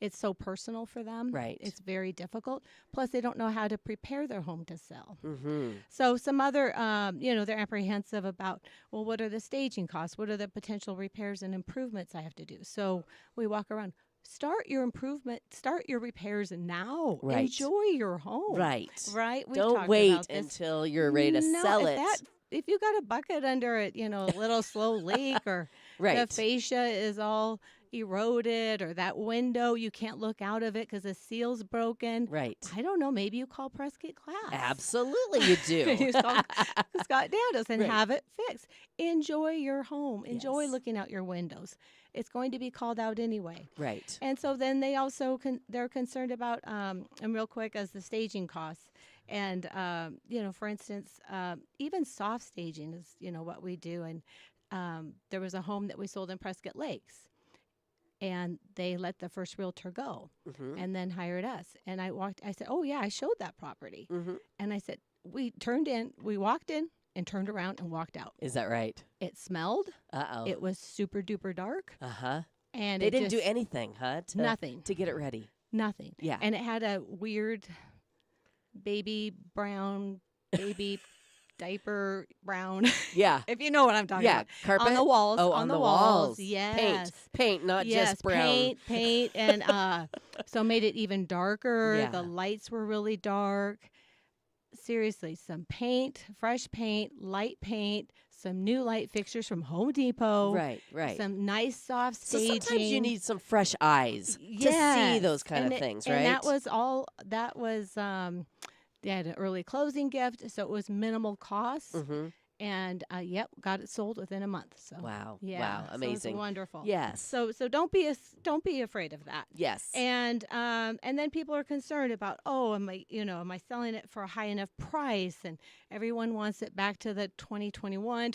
it's so personal for them. Right. It's very difficult. Plus, they don't know how to prepare their home to sell. Mm-hmm. So some other, they're apprehensive about, well, what are the staging costs? What are the potential repairs and improvements I have to do? So we walk around. Start your repairs now. Right. Enjoy your home. Right. Right. We've Don't talked wait about this. until you're ready to No, sell if it. If you got a bucket under it, a little slow leak, or Right. the fascia is all, eroded, or that window, you can't look out of it because the seal's broken. Right. I don't know. Maybe you call Prescott Glass. Absolutely, you do. You call Scott Dandos and Right. have it fixed. Enjoy your home. Enjoy Yes. looking out your windows. It's going to be called out anyway. Right. And so then they also they're concerned about and real quick as the staging costs. And for instance, even soft staging is what we do. And there was a home that we sold in Prescott Lakes, and they let the first realtor go, Mm-hmm. and then hired us. And I said, oh yeah, I showed that property. Mm-hmm. And I said, we walked in and turned around and walked out. Is that right? It smelled. Uh-oh. It was super duper dark. Uh-huh. And They it didn't do just- anything, huh? Nothing. To get it ready. Nothing. Yeah. And it had a weird baby diaper brown, Yeah. if you know what I'm talking Yeah. about. Carpet? On the walls. Oh, on on the the walls. walls. Yes. Paint, not Yes, just brown. paint, and so made it even darker. Yeah. The lights were really dark. Seriously, some paint, fresh paint, light paint, some new light fixtures from Home Depot. Right, right. Some nice soft So staging. sometimes you need some fresh eyes to see Yes. those kind And of things, and right? that was all. That was. They had an early closing gift, so it was minimal cost. Mm-hmm. And got it sold within a month. So Wow. yeah, Wow. so Amazing. it's wonderful. Yes. So don't be afraid of that. Yes. And then people are concerned about, am I selling it for a high enough price? And everyone wants it back to the 2021,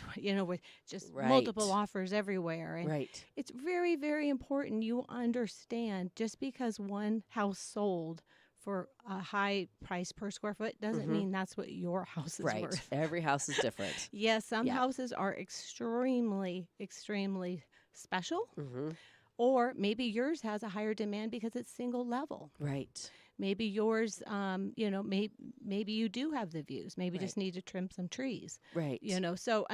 with just multiple Right. offers everywhere. And Right. it's very, very important you understand just because one house sold for a high price per square foot doesn't Mhm. mean that's what your house is Right. worth. Every house is different. Yes, some Yeah. houses are extremely, extremely special. Mm-hmm. Or maybe yours has a higher demand because it's single level. Right. Maybe yours, maybe you do have the views. Maybe Right. just need to trim some trees. Right. So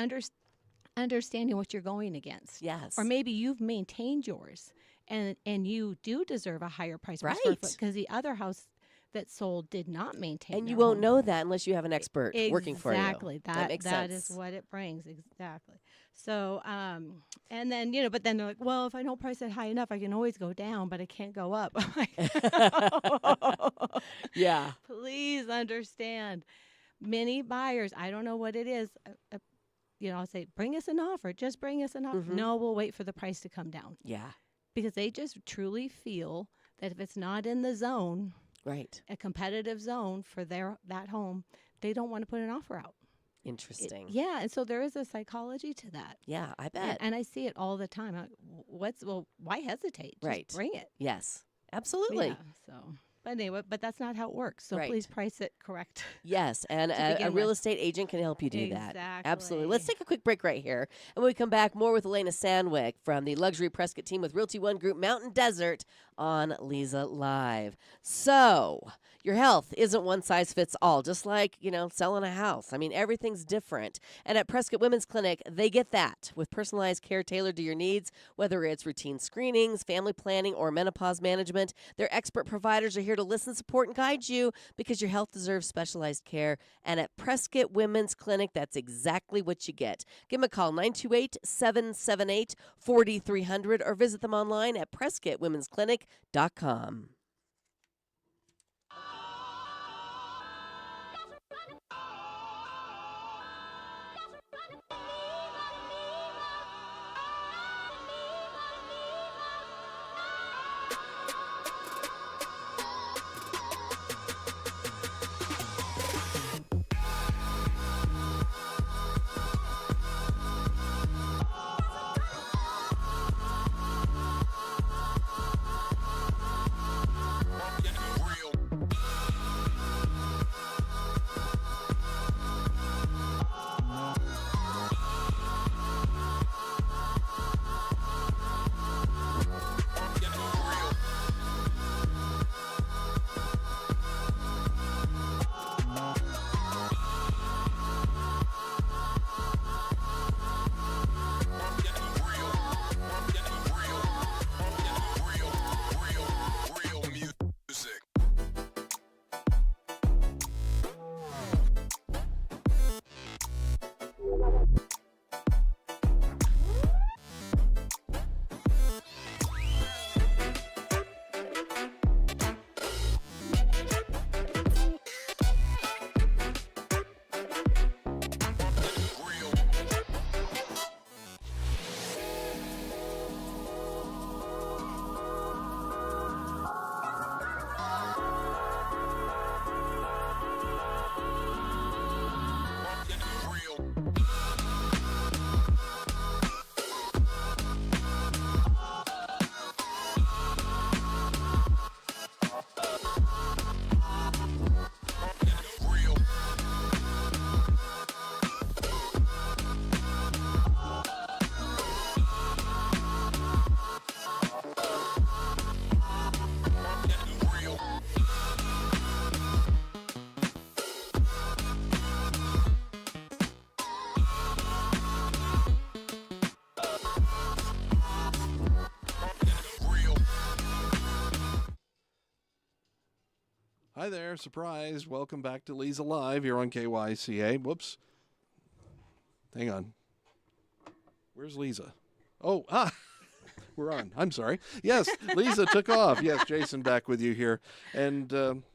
understanding what you're going against. Yes. Or maybe you've maintained yours, and you do deserve a higher price per square foot Right. because the other house that sold did not maintain. And you their won't home. know that unless you have an expert working for you. Exactly. That makes that sense. is what it brings. Exactly. So, and then, but then they're like, well, if I don't price it high enough, I can always go down, but I can't go up. I'm like, Yeah. please understand. Many buyers, I don't know what it is. I'll say, bring us an offer. Just bring us an offer. Mhm. No, we'll wait for the price to come down Yeah. because they just truly feel that if it's not in the zone, Right. a competitive zone for that home, they don't want to put an offer out. Interesting. Yeah, and so there is a psychology to that. Yeah, I And, bet. and I see it all the time. Why hesitate? Just Right. bring it. Yes. Absolutely. Yeah, so, but anyway, but that's not how it works. So Right. please price it correct. Yes, and To a begin real with. estate agent can help you do that. Exactly. Absolutely. Let's take a quick break right here. And when we come back, more with Elena Sandwick from the Luxury Prescott team with Realty One Group Mountain Desert on Leza Live. So, your health isn't one size fits all, just like, selling a house. I mean, everything's different. And at Prescott Women's Clinic, they get that with personalized care tailored to your needs, whether it's routine screenings, family planning, or menopause management. Their expert providers are here to listen, support, and guide you because your health deserves specialized care. And at Prescott Women's Clinic, that's exactly what you get. Give them a call, 928-778-4300, or visit them online at PrescottWomen'sClinic.com. Hi there, surprise. Welcome back to Leza Live here on KYCA. Whoops. Hang on. Where's Leza? Oh, we're on. I'm sorry. Yes, Leza took off. Yes, Jason back with you here. And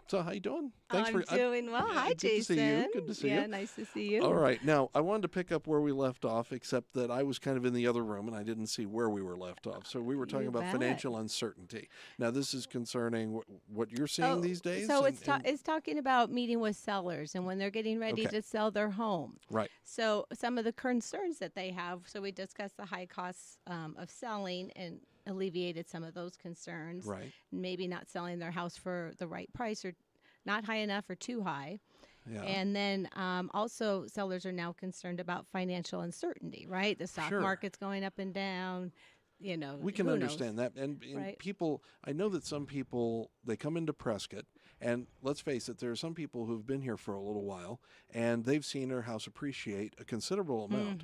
so how you doing? Thanks I'm doing well. Hi, good Jason. to see you. Good to see you. Yeah, nice to see you. All right. Now, I wanted to pick up where we left off, except that I was kind of in the other room and I didn't see where we were left off. So we were talking You about bet. financial uncertainty. Now, this is concerning what you're seeing these days? So and- it's talking about meeting with sellers and when they're getting ready Okay. to sell their home. Right. So some of the concerns that they have. So we discussed the high costs of selling and alleviated some of those concerns. Right. Maybe not selling their house for the right price or not high enough or too high. Yeah. And then also sellers are now concerned about financial uncertainty, right? The stock Sure. market's going up and down. You know, We can who knows? understand that. And Right. people, I know that some people, they come into Prescott, and let's face it, there are some people who've been here for a little while, and they've seen their house appreciate a considerable amount,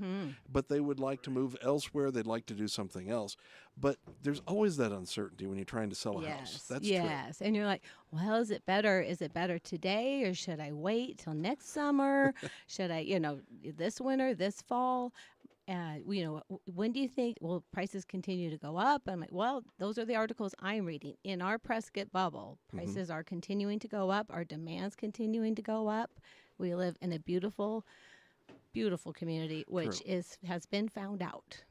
but they would like to move elsewhere. They'd like to do something else. But there's always that uncertainty when you're trying to sell a house. That's true. yes. And you're like, well, is it better today or should I wait till next summer? Should I, this winter, this fall? When do you think will prices continue to go up? I'm like, well, those are the articles I'm reading. In our Prescott bubble, prices are continuing to go up. Our demand's continuing to go up. We live in a beautiful, beautiful community, which has been found out.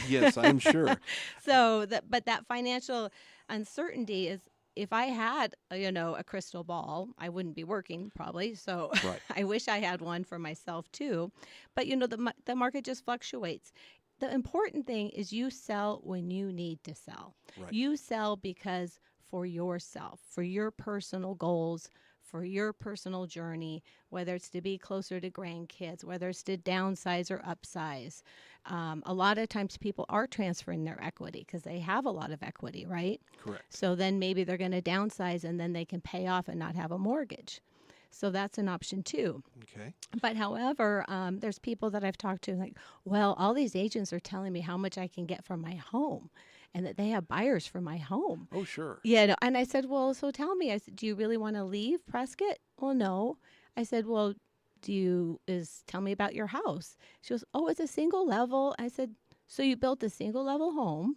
Yes, I'm sure. So but that financial uncertainty is, if I had a crystal ball, I wouldn't be working probably. So Right. I wish I had one for myself too. But the market just fluctuates. The important thing is you sell when you need to sell. Right. You sell because for yourself, for your personal goals, for your personal journey, whether it's to be closer to grandkids, whether it's to downsize or upsize. A lot of times people are transferring their equity because they have a lot of equity, right? Correct. So then maybe they're going to downsize and then they can pay off and not have a mortgage. So that's an option too. Okay. But however, there's people that I've talked to like, well, all these agents are telling me how much I can get from my home and that they have buyers for my home. Oh, sure. Yeah. No, and I said, well, so tell me, I said, do you really want to leave Prescott? Well, no. I said, well, tell me about your house. She goes, oh, it's a single level. I said, so you built a single level home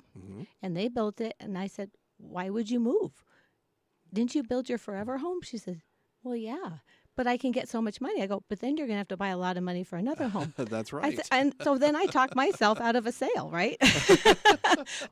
and they built it. And I said, why would you move? Didn't you build your forever home? She said, well, yeah, but I can get so much money. I go, but then you're going to have to buy a lot of money for another home. That's I right. said, and so then I talked myself out of a sale, right?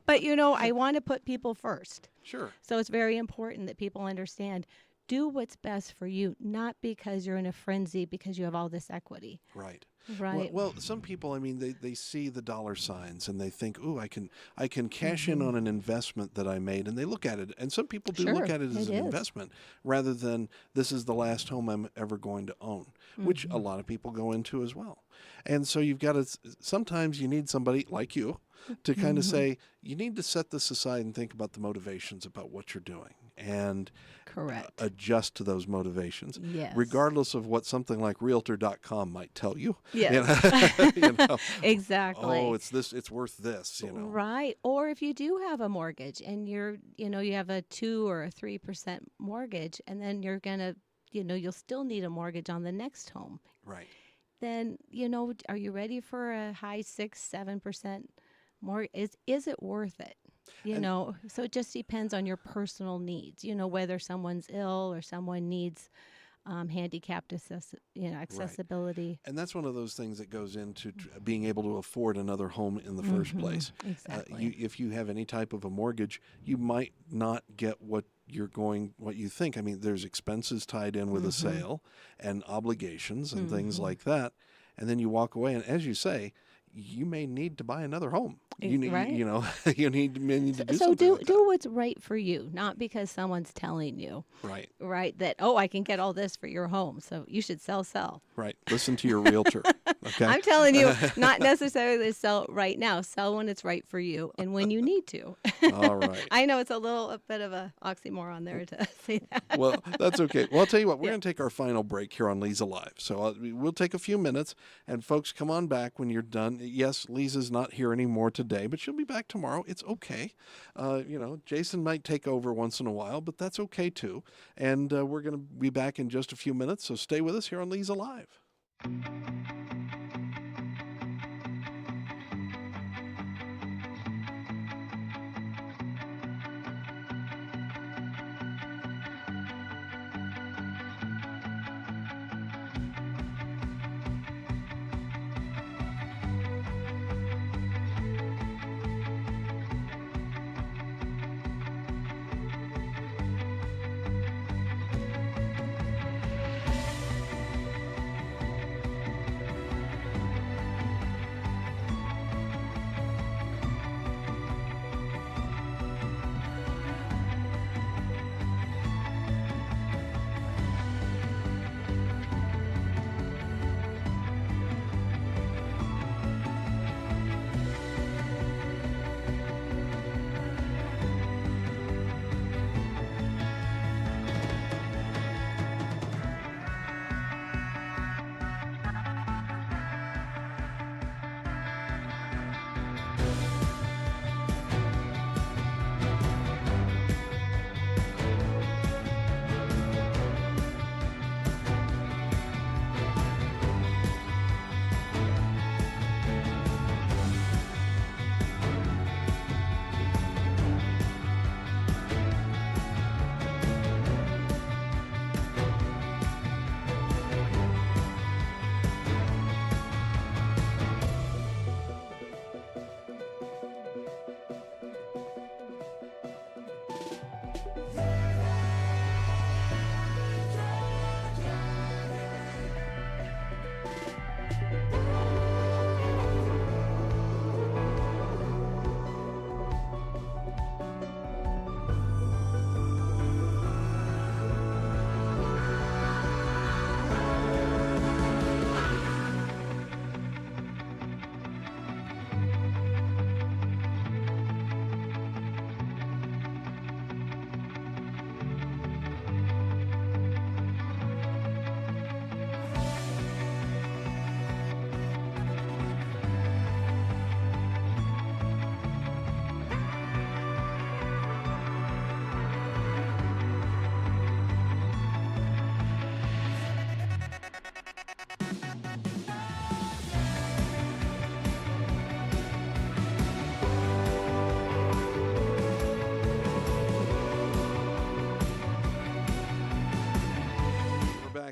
But, I want to put people first. Sure. So it's very important that people understand, do what's best for you, not because you're in a frenzy because you have all this equity. Right. Right. Well, some people, I mean, they see the dollar signs and they think, "Ooh, I can cash in on an investment that I made," and they look at it. And some people do look Sure, at it as it an is. investment rather than this is the last home I'm ever going to own, which a lot of people go into as well. And so you've got to. Sometimes you need somebody like you to kind of say, you need to set this aside and think about the motivations about what you're doing and Correct. adjust to those motivations, Yes. regardless of what something like Realtor.com might tell you. Yes. You know, Exactly. oh, it's worth this, Right. Or if you do have a mortgage and you have a 2 or a 3% mortgage, and then you're going to, you'll still need a mortgage on the next home. Right. Then, are you ready for a high 6-7% mortgage? Is it worth it? So it just depends on your personal needs, whether someone's ill or someone needs handicapped accessibility. And that's one of those things that goes into being able to afford another home in the first place. Exactly. If you have any type of a mortgage, you might not get what you think. I mean, there's expenses tied in with a sale and obligations and things like that. And then you walk away, and as you say, you may need to buy another home. You need, Right. you may need to do So something. like do what's right for you, not because someone's telling you, that. right, that, oh, I can get all this for your home, so you should sell. Right. Listen to your realtor. Okay. I'm telling you, not necessarily sell right now. Sell when it's right for you and when you need to. All right. I know it's a bit of a oxymoron there to say that. Well, that's okay. Well, I'll tell you what, we're going to take our final break here on Leza Live. So we'll take a few minutes, and folks, come on back when you're done. yes, Lisa's not here anymore today, but she'll be back tomorrow. It's okay. Jason might take over once in a while, but that's okay too. And we're going to be back in just a few minutes, so stay with us here on Leza Live.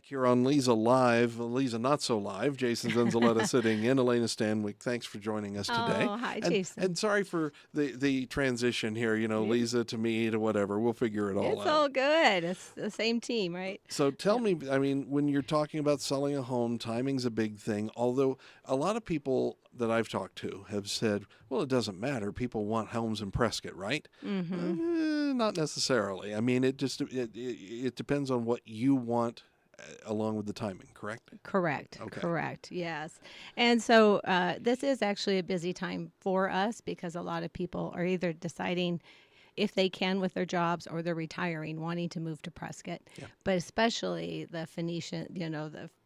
Here on Leza Live, Leza Not So Live. Jason Zunzaletta sitting in. Elena Stanwyck, thanks for joining us today. Oh, hi, Jason. And sorry for the transition here, Leza to me to whatever. We'll figure it all out. It's all good. It's the same team, right? So tell me, when you're talking about selling a home, timing's a big thing, although a lot of people that I've talked to have said, well, it doesn't matter. People want homes in Prescott, right? Mm-hmm. Not necessarily. It depends on what you want along with the timing, correct? Correct. Okay. Correct. Yes. And so this is actually a busy time for us because a lot of people are either deciding if they can with their jobs or they're retiring, wanting to move to Prescott. Yeah. But especially the Phoenician,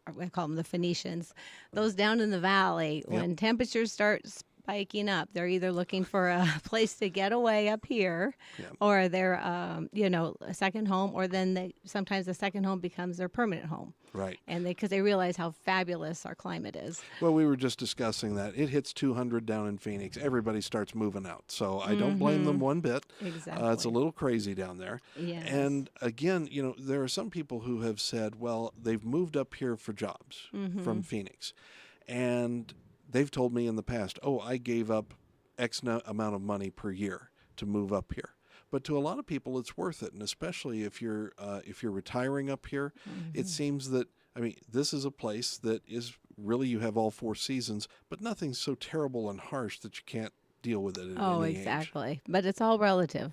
I call them the Phoenicians, those down in the valley, Yep. when temperatures start spiking up, they're either looking for a place to get away up here, Yep. or they're, a second home, or then sometimes the second home becomes their permanent home. Right. And because they realize how fabulous our climate is. Well, we were just discussing that. It hits 200 down in Phoenix. Everybody starts moving out. So I don't blame them one bit. Exactly. It's a little crazy down there. Yes. And again, there are some people who have said, well, they've moved up here for jobs from Phoenix. And they've told me in the past, I gave up X amount of money per year to move up here. But to a lot of people, it's worth it, and especially if you're retiring up here, it seems that this is a place that is really, you have all four seasons, but nothing's so terrible and harsh that you can't deal with it at any exactly. age. But it's all relative.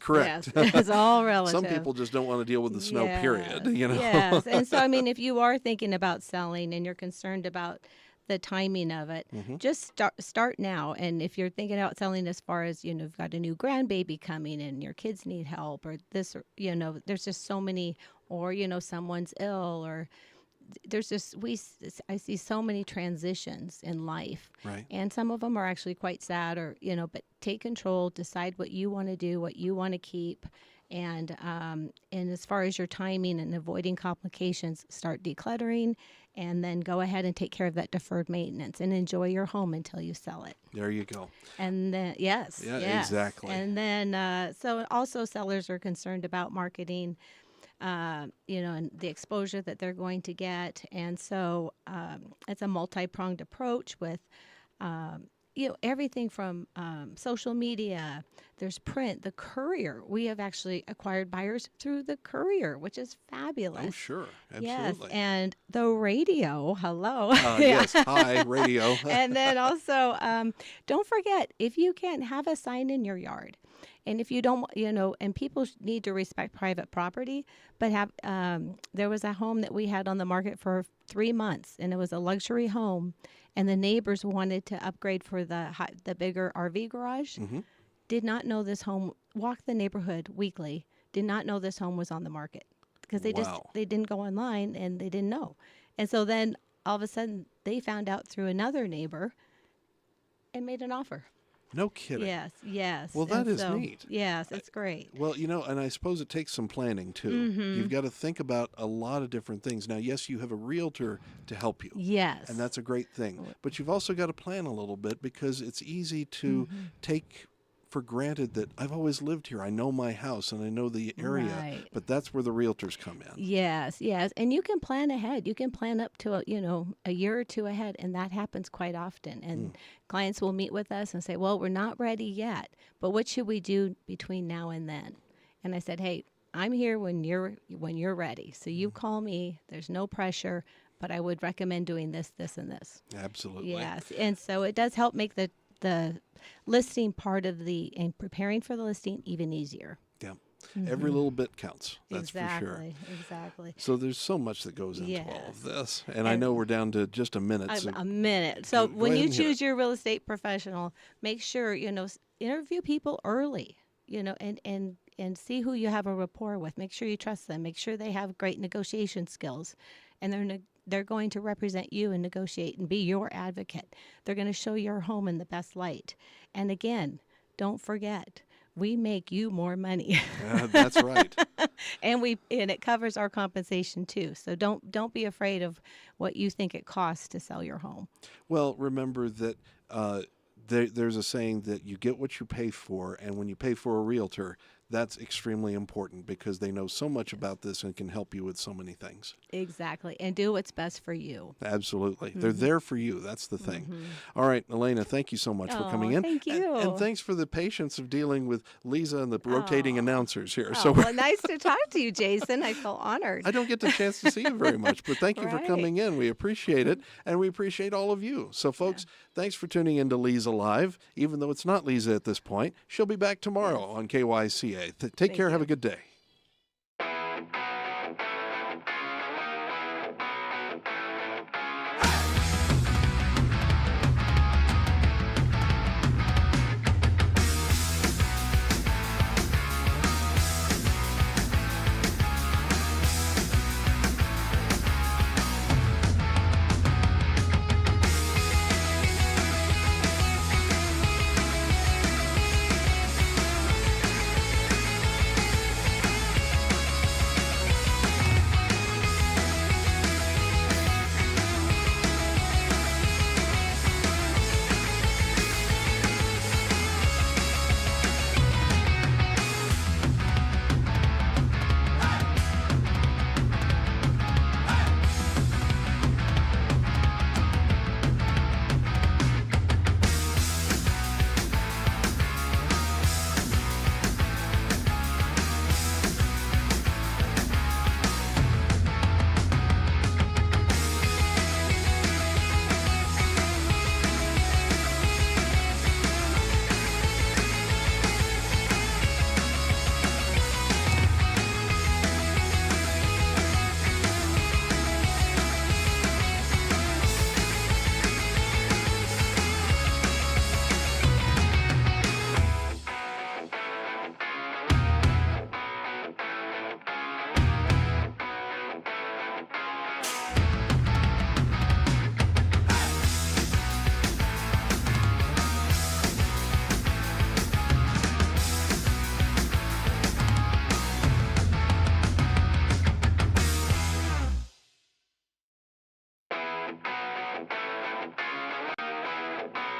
Correct. Yes, it's all relative. Some people just don't want to deal with the snow. Period. Yes, and so if you are thinking about selling and you're concerned about the timing of it, just start now. And if you're thinking about selling as far as, you've got a new grandbaby coming and your kids need help, or this, or, there's just so many, or, someone's ill, or there's just I see so many transitions in life, Right. and some of them are actually quite sad, or but take control, decide what you want to do, what you want to keep, and as far as your timing and avoiding complications, start decluttering, and then go ahead and take care of that deferred maintenance and enjoy your home until you sell it. There you go. And then yes, exactly. and then so also sellers are concerned about marketing, and the exposure that they're going to get. And so it's a multi-pronged approach with, everything from social media, there's print, the courier. We have actually acquired buyers through the courier, which is fabulous. Oh, sure. Yes, Absolutely. and the radio. Hello. Yes. Hi, radio. And then also, don't forget, if you can, have a sign in your yard. And if you don't, and people need to respect private property, but there was a home that we had on the market for 3 months, and it was a luxury home, and the neighbors wanted to upgrade for the bigger RV garage. Mm-hmm. Did not know this home, walked the neighborhood weekly, did not know this home was on the market, because they didn't go online and they didn't know. And so then all of a sudden they found out through another neighbor and made an offer. No kidding. Yes. Well, that And is so, neat. Yes, it's great. Well, and I suppose it takes some planning too. Mm-hmm. You've got to think about a lot of different things. Now, yes, you have a realtor to help you. Yes. And that's a great thing. But you've also got to plan a little bit, because it's easy to take for granted that I've always lived here. I know my house and I know the area. Right. But that's where the realtors come in. Yes. And you can plan ahead. You can plan up to a year or two ahead, and that happens quite often. And clients will meet with us and say, "Well, we're not ready yet, but what should we do between now and then?" And I said, "Hey, I'm here when you're ready. So you call me. There's no pressure, but I would recommend doing this, this, and this." Absolutely. Yes. And so it does help make the listing part of and preparing for the listing even easier. Yeah. Every little bit counts. That's for sure. Exactly. So there's so much that goes into all Yes. of this. And I know we're down to just a minute. So A minute. So go when ahead you and hit choose your real estate professional, make sure, interview people early, and see who you have a rapport with. Make sure you trust them. Make sure they have great negotiation skills, and they're going to represent you and negotiate and be your advocate. They're going to show your home in the best light. And again, don't forget, we make you more money. That's right. And it covers our compensation too. So don't be afraid of what you think it costs to sell your home. Well, remember that there's a saying that you get what you pay for, and when you pay for a realtor, that's extremely important, because they know so much about this and can help you with so many things. Exactly. And do what's best for you. Absolutely. They're there for you. That's the thing. All right, Elena, thank you so much for coming in. Thank you. And thanks for the patience of dealing with Leza and the rotating announcers here. Oh, well, nice to talk to you, Jason. I feel honored. I don't get the chance to see you very much, but thank you for coming in. We appreciate it, and we appreciate all of you. So, folks, thanks for tuning in to Leza Live. Even though it's not Leza at this point, she'll be back tomorrow on KYCA. Take care. Have a good day.